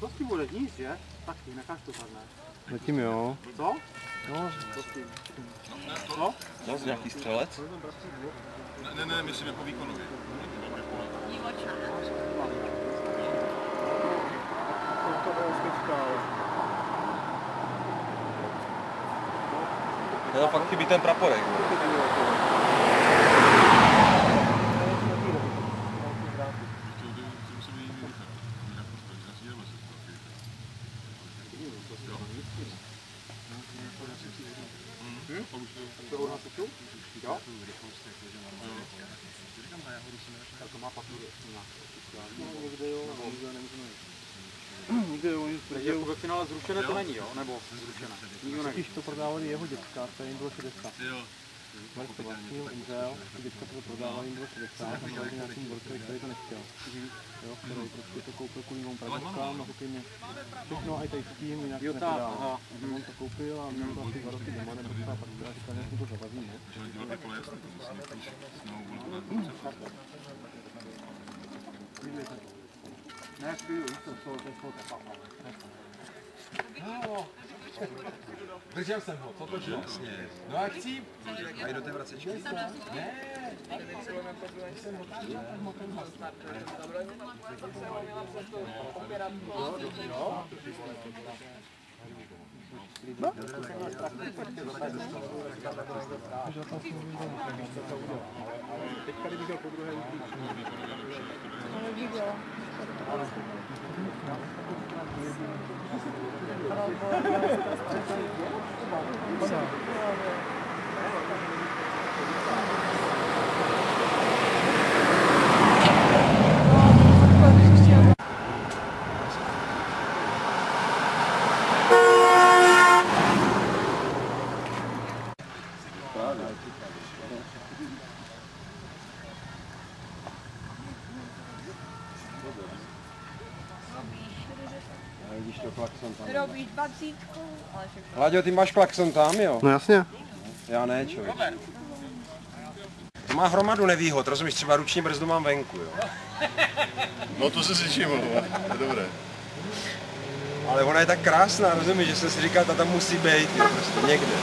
Co s tím bude? Nic, že? Tak ty, necháš to tak, ne? Zatím jo. Co? No. Co s tím? Co? No, z nějaký střelec? Ne, myslím jako výkonově. No, fakt chybí ten praporek. Jo? Tak to má papíry. Nikde jo, takže jako ve finále zrušené to není, jo? Nebo zrušené? Nikdo neví. Když to prodávali jeho děcka, to jim bylo 60. Marek to vlastnil, umřel, ty děcka to prodávali, jim bylo 60 a dali nějakým workerovi, který to nechtěl. Jo, který prostě to koupil kvůli mým pražovkám a hokejně všechno, aj tady s tím, jinak to neprodával. On to koupil a měl to asi 2 roky doma, nebo a pak teda říkal, že mu to zavazíme. Ne, chvíli, to jsou tepapa. Držel jsem ho, co to je? Jasně. No a chci. A jdu do té vracečky? Ne. No, teďka kdybych jel po druhé Robíš 20, ale Láďo, ty máš klakson tam, jo? No jasně. Já ne, člověk. To má hromadu nevýhod, rozumíš, třeba ruční brzdu mám venku, jo? No to se slyším, je dobré. Ale ona je tak krásná, rozumíš, že jsem si říkal, ta tam musí být, jo, prostě někde.